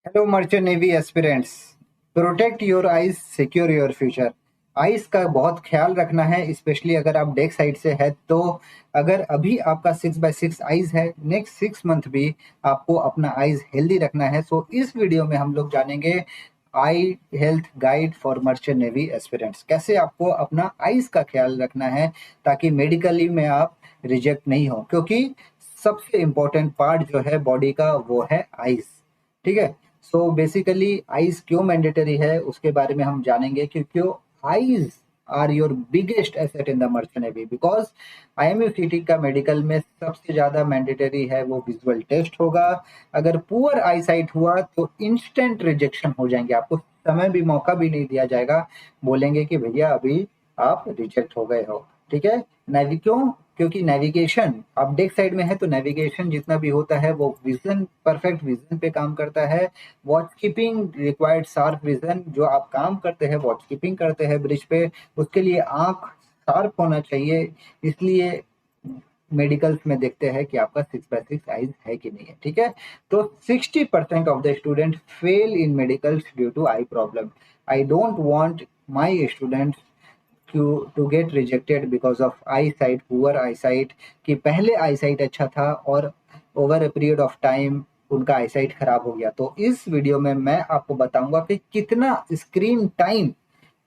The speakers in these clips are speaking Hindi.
Hello merchant navy aspirants. Protect your eyes, secure your future. Eyes का बहुत ख्याल रखना है, स्पेशली अगर आप डेक साइड से है तो। अगर अभी आपका 6/6 आईज है, नेक्स्ट 6 मंथ भी आपको अपना आईज हेल्दी रखना है। सो इस वीडियो में हम लोग जानेंगे eye health guide for merchant navy aspirants, कैसे आपको अपना आईज का ख्याल रखना है ताकि मेडिकली में आप रिजेक्ट नहीं हो, क्योंकि सबसे इम्पोर्टेंट पार्ट जो है बॉडी का वो है आईज। ठीक है। सो बेसिकली आईज क्यों मैंडेटरी है उसके बारे में हम जानेंगे, क्योंकि eyes are your biggest asset in the merchant navy. Because IMU का मेडिकल में सबसे ज्यादा मैंडेटरी है वो विजुअल टेस्ट होगा। अगर पुअर आई साइट हुआ तो इंस्टेंट रिजेक्शन हो जाएंगे, आपको समय भी मौका भी नहीं दिया जाएगा, बोलेंगे कि भैया अभी आप रिजेक्ट हो गए हो। ठीक है। क्यों? क्योंकि नेविगेशन आप डेक साइड में है तो नेविगेशन जितना भी होता है वो विजन, परफेक्ट विजन पे काम करता है। Watch keeping required sharp vision, जो आप काम करते हैं वॉच कीपिंग करते हैं ब्रिज पे, उसके लिए आंख शार्प होना चाहिए। इसलिए मेडिकल्स में देखते हैं कि आपका 6/6 आइज है कि नहीं है। ठीक है। तो 60% of the student fail in medicals due to eye problem. I don't want my students to get rejected because of eye sight, poor eye sight, कि पहले आई साइट अच्छा था और over a period of time उनका आई साइट खराब हो गया। तो इस वीडियो में मैं आपको बताऊंगा कि कितना स्क्रीन टाइम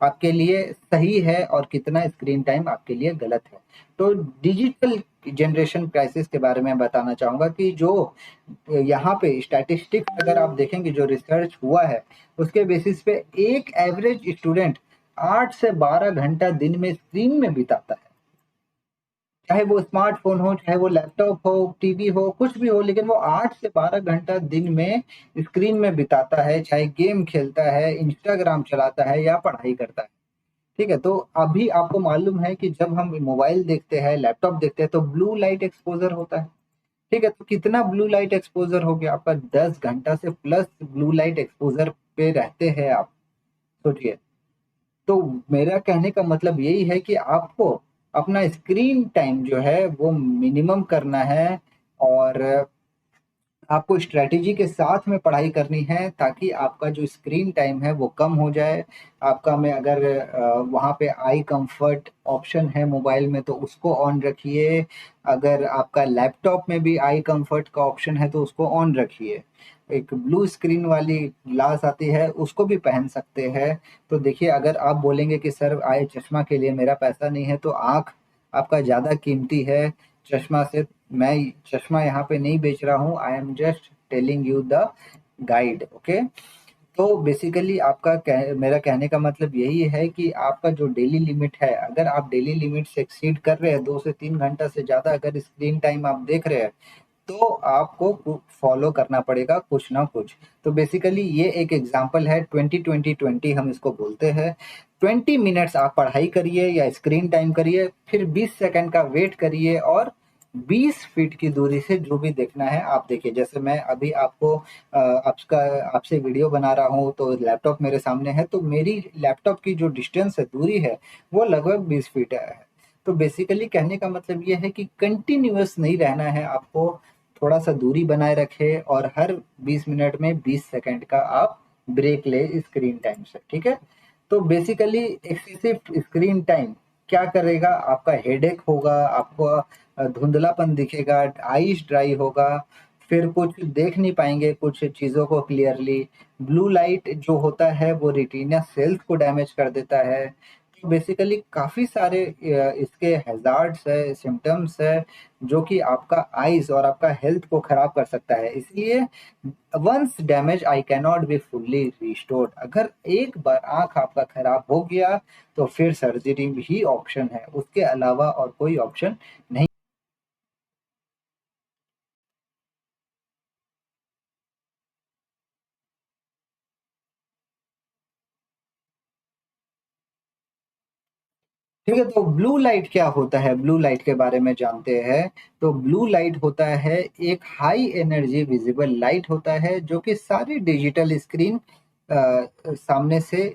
आपके लिए सही है और कितना स्क्रीन टाइम आपके लिए गलत है। तो डिजिटल जनरेशन क्राइसिस के बारे में बताना चाहूंगा कि जो यहाँ पे स्टैटिस्टिक्स अगर आप देखेंगे, जो रिसर्च हुआ है उसके बेसिस पे एक एवरेज स्टूडेंट 8 से 12 घंटा दिन में स्क्रीन में बिताता है। चाहे वो स्मार्टफोन हो, चाहे वो लैपटॉप हो, टीवी हो, कुछ भी हो, लेकिन वो 8 से 12 घंटा दिन में स्क्रीन में बिताता है, चाहे गेम खेलता है, इंस्टाग्राम चलाता है या पढ़ाई करता है। ठीक है। तो अभी आपको मालूम है कि जब हम मोबाइल देखते हैं, लैपटॉप देखते हैं तो ब्लू लाइट एक्सपोजर होता है। ठीक है। तो कितना ब्लू लाइट एक्सपोजर हो गया आपका? 10 घंटा से प्लस ब्लू लाइट एक्सपोजर पे रहते हैं आप। सोचिए। तो मेरा कहने का मतलब यही है कि आपको अपना स्क्रीन टाइम जो है वो मिनिमम करना है, और आपको स्ट्रेटेजी के साथ में पढ़ाई करनी है ताकि आपका जो स्क्रीन टाइम है वो कम हो जाए। आपका में अगर वहाँ पे आई कंफर्ट ऑप्शन है मोबाइल में तो उसको ऑन रखिए। अगर आपका लैपटॉप में भी आई कंफर्ट का ऑप्शन है तो उसको ऑन रखिए। एक ब्लू स्क्रीन वाली ग्लास आती है उसको भी पहन सकते हैं। तो देखिए, अगर आप बोलेंगे कि सर आई चश्मा के लिए मेरा पैसा नहीं है, तो आँख आपका ज़्यादा कीमती है चश्मा से। मैं चश्मा यहाँ पे नहीं बेच रहा हूँ, I am just telling you the guide. Okay. तो बेसिकली मेरा कहने का मतलब यही है कि आपका जो डेली लिमिट है, अगर आप डेली लिमिट से एक्सीड कर रहे हैं, 2 से 3 घंटा से ज्यादा अगर स्क्रीन टाइम आप देख रहे हैं, तो आपको फॉलो करना पड़ेगा कुछ ना कुछ। तो बेसिकली ये एक एग्जांपल है, 20-20-20 हम इसको बोलते हैं। 20 मिनट्स आप पढ़ाई करिए या स्क्रीन टाइम करिए, फिर 20 सेकंड का वेट करिए, और 20 फीट की दूरी से जो भी देखना है आप देखिए। जैसे मैं अभी आपको आपका आपसे वीडियो बना रहा हूँ तो लैपटॉप मेरे सामने है, तो मेरी लैपटॉप की जो डिस्टेंस है, दूरी है, वो लगभग 20 फीट है। तो बेसिकली कहने का मतलब ये है कि कंटिन्यूअस नहीं रहना है आपको, थोड़ा सा दूरी बनाए रखे, और हर 20 मिनट में 20 सेकंड का आप ब्रेक ले स्क्रीन टाइम से। ठीक है। तो बेसिकली एक्सेसिव स्क्रीन टाइम क्या करेगा? आपका हेडेक होगा, आपको धुंधलापन दिखेगा, आईज ड्राई होगा, फिर कुछ देख नहीं पाएंगे कुछ चीज़ों को क्लियरली। ब्लू लाइट जो होता है वो रेटिना सेल्स को डैमेज कर देता है। तो बेसिकली काफ़ी सारे इसके हैजार्ड्स है, सिम्टम्स है, जो कि आपका आईज और आपका हेल्थ को खराब कर सकता है। इसलिए once damage eye can not be fully restored. अगर एक बार आंख आपका खराब हो गया तो फिर सर्जरी ही ऑप्शन है, उसके अलावा और कोई ऑप्शन नहीं। ठीक है। तो ब्लू लाइट क्या होता है, ब्लू लाइट के बारे में जानते हैं। तो ब्लू लाइट होता है एक हाई एनर्जी विजिबल लाइट होता है, जो कि सारी डिजिटल स्क्रीन सामने से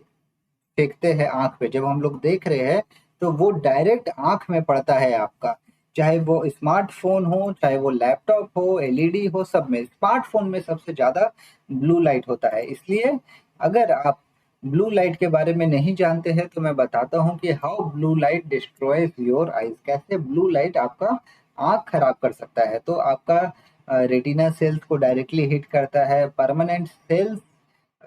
फेंकते हैं आंख पे। जब हम लोग देख रहे हैं तो वो डायरेक्ट आंख में पड़ता है आपका। चाहे वो स्मार्टफ़ोन हो, चाहे वो लैपटॉप हो, एलईडी हो, सब में। स्मार्टफ़ोन में सबसे ज़्यादा ब्लू लाइट होता है। इसलिए अगर आप ब्लू लाइट के बारे में नहीं जानते हैं तो मैं बताता हूँ कि how blue light destroys your eyes. कैसे ब्लू लाइट आपका आँख खराब कर सकता है। तो आपका रेटिना सेल्स को डायरेक्टली हिट करता है। परमानेंट सेल्स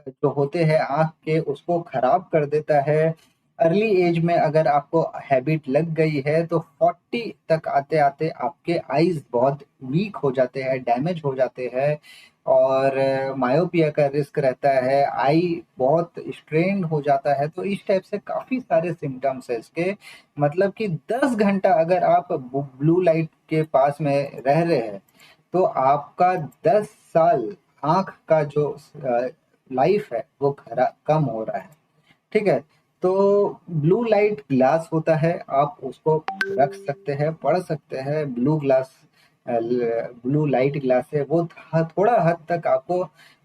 जो होते हैं आँख के उसको खराब कर देता है। अर्ली एज में अगर आपको हैबिट लग गई है तो 40 तक आते-आते आपके आईज़ बहुत वीक हो जाते हैं, डैमेज हो जाते हैं और मायोपिया का रिस्क रहता है, आई बहुत स्ट्रेन्ड हो जाता है। तो इस टाइप से काफ़ी सारे सिम्पटम्स हैं इसके। मतलब कि 10 घंटा अगर आप ब्लू लाइट के पास में रह रहे हैं तो आपका 10 साल आँख का जो लाइफ है वो कम हो रहा है। ठीक है? तो ब्लू लाइट ग्लास होता है, आप उसको रख सकते हैं, पढ़ सकते हैं। ब्लू लाइट ग्लास है वो थोड़ा हद तक आपको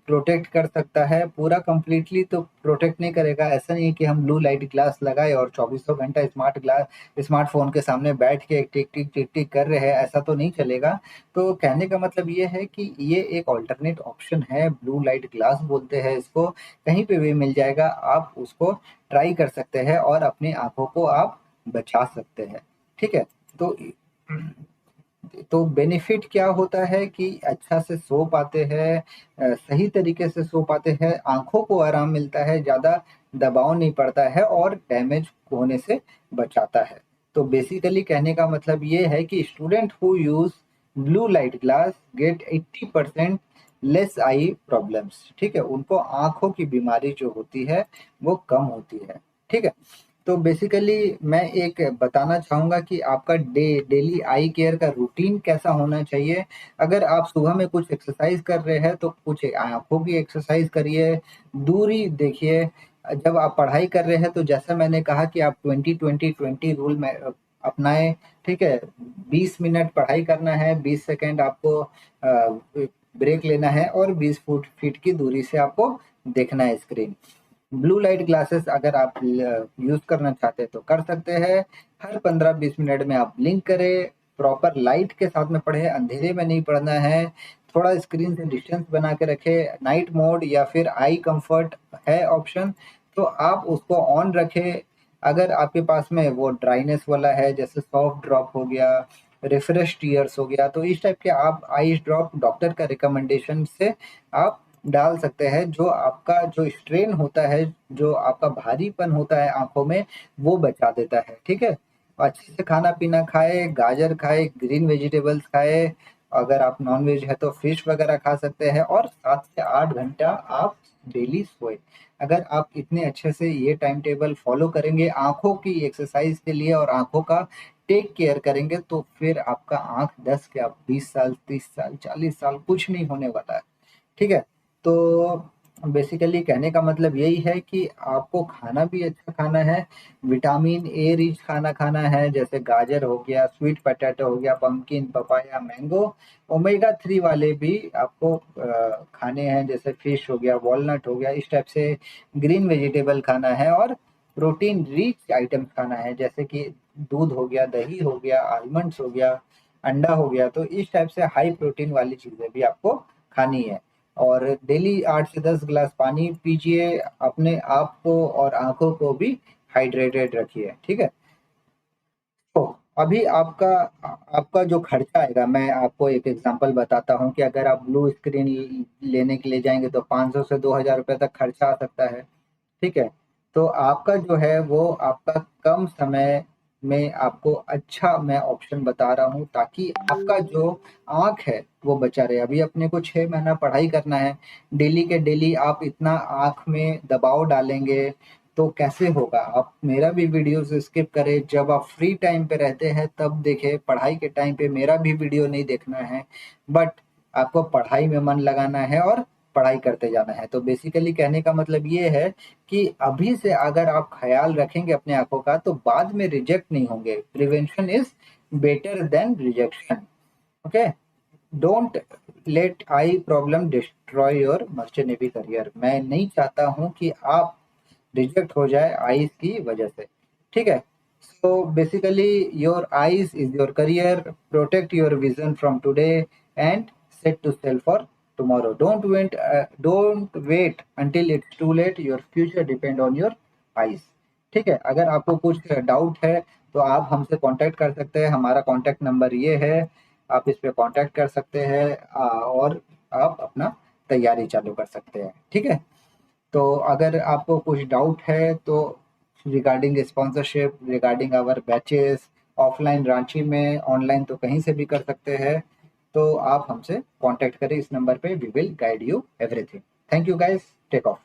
प्रोटेक्ट कर सकता है, पूरा कंप्लीटली तो प्रोटेक्ट नहीं करेगा। ऐसा नहीं है कि हम ब्लू लाइट ग्लास लगाए और चौबीसों घंटा स्मार्टफोन के सामने बैठ के टिक टिक टिक टिक कर रहे हैं, ऐसा तो नहीं चलेगा। तो कहने का मतलब ये है कि ये एक ऑल्टरनेट ऑप्शन है, ब्लू लाइट ग्लास बोलते हैं इसको। कहीं पे भी मिल जाएगा, आप उसको ट्राई कर सकते हैं और अपनी आँखों को आप बचा सकते हैं। ठीक है? तो बेनिफिट क्या होता है कि अच्छा से सो पाते हैं, सही तरीके से सो पाते हैं, आँखों को आराम मिलता है, ज़्यादा दबाव नहीं पड़ता है और डैमेज होने से बचाता है। तो बेसिकली कहने का मतलब ये है कि student who use blue light glass get 80% less eye problems. ठीक है? उनको आँखों की बीमारी जो होती है, वो कम होती है। ठीक है? तो बेसिकली मैं एक बताना चाहूँगा कि आपका डेली आई केयर का रूटीन कैसा होना चाहिए। अगर आप सुबह में कुछ एक्सरसाइज़ कर रहे हैं तो कुछ आँखों की एक्सरसाइज़ करिए, दूरी देखिए। जब आप पढ़ाई कर रहे हैं तो जैसा मैंने कहा कि आप 20-20-20 रूल में अपनाएँ, ठीक है? 20 मिनट पढ़ाई करना है, 20 सेकंड आपको ब्रेक लेना है और 20 फुट फीट की दूरी से आपको देखना है स्क्रीन। ब्लू लाइट ग्लासेस अगर आप यूज़ करना चाहते हैं तो कर सकते हैं। हर 15-20 मिनट में आप ब्लिंक करें, प्रॉपर लाइट के साथ में पढ़ें, अंधेरे में नहीं पढ़ना है। थोड़ा स्क्रीन से डिस्टेंस बना के रखें, नाइट मोड या फिर आई कंफर्ट है ऑप्शन, तो आप उसको ऑन रखें। अगर आपके पास में वो ड्राइनेस वाला है जैसे सॉफ्ट ड्रॉप हो गया, रिफ्रेश टीयर्स हो गया, तो इस टाइप के आप आइस ड्रॉप डॉक्टर का रिकमेंडेशन से आप डाल सकते हैं। जो आपका जो स्ट्रेन होता है, जो आपका भारीपन होता है आँखों में, वो बचा देता है। ठीक है? अच्छे से खाना-पीना खाएँ, गाजर खाएँ, ग्रीन वेजिटेबल्स खाएँ, अगर आप नॉन-वेज है तो फिश वगैरह खा सकते हैं और 7 से 8 घंटा आप डेली सोएँ। अगर आप इतने अच्छे से ये टाइम टेबल फ़ॉलो करेंगे आँखों की एक्सरसाइज़ के लिए और आँखों का टेक केयर करेंगे तो फिर आपका आँख 10 क्या 20 साल, 30 साल, 40 साल कुछ नहीं होने वाला है। ठीक है? तो बेसिकली कहने का मतलब यही है कि आपको खाना भी अच्छा खाना है, विटामिन ए रिच खाना खाना है, जैसे गाजर हो गया, स्वीट पोटैटो हो गया, पम्पकिन, पपाया, मैंगो। ओमेगा 3 वाले भी आपको खाने हैं, जैसे फिश हो गया, वॉलनट हो गया, इस टाइप से ग्रीन वेजिटेबल खाना है और प्रोटीन रिच आइटम्स खाना है, जैसे कि दूध हो गया, दही हो गया, आलमंड्स हो गया, अंडा हो गया। तो इस टाइप से हाई प्रोटीन वाली चीज़ें भी आपको खानी है। और डेली 8 से 10 ग्लास पानी पीजिए, अपने आप को और आँखों को भी हाइड्रेटेड रखिए, ठीक है? तो अभी आपका जो खर्चा आएगा, मैं आपको एक एग्ज़ाम्पल बताता हूँ कि अगर आप ब्लू स्क्रीन लेने के लिए जाएँगे तो 500 से 2000 रुपए तक खर्चा आ सकता है। ठीक है? तो आपका जो है वो आपका कम समय में आपको अच्छा मैं ऑप्शन बता रहा हूँ ताकि आपका जो आँख है वो बचा रहे। अभी अपने को 6 महीना पढ़ाई करना है, डेली के डेली आप इतना आँख में दबाव डालेंगे तो कैसे होगा? आप मेरा भी वीडियोज़ स्किप करें, जब आप फ्री टाइम पे रहते हैं तब देखें, पढ़ाई के टाइम पे मेरा भी वीडियो नहीं देखना है। बट आपको पढ़ाई में मन लगाना है और पढ़ाई करते जाना है। तो बेसिकली कहने का मतलब ये है कि अभी से अगर आप ख़्याल रखेंगे अपने आँखों का तो बाद में रिजेक्ट नहीं होंगे। Prevention is better than rejection. Okay? Don't let I problem destroy your merchant navy career. मैं नहीं चाहता हूँ कि आप रिजेक्ट हो जाए आईज़ की वजह से। ठीक है? So basically, your eyes is your career. Protect your vision from today and set to sell for tomorrow. Don't wait until it's too late. Your future depend on your eyes. ठीक है, अगर आपको कुछ डाउट है तो आप हमसे कांटेक्ट कर सकते हैं। हमारा कांटेक्ट नंबर ये है, आप इस पे कांटेक्ट कर सकते हैं और आप अपना तैयारी चालू कर सकते हैं। ठीक है, तो अगर आपको कुछ डाउट है तो regarding sponsorship, regarding our batches, offline Ranchi में, ऑनलाइन तो कहीं से भी कर सकते हैं, तो आप हमसे कांटेक्ट करें इस नंबर पे। We will guide you everything. Thank you guys, take of.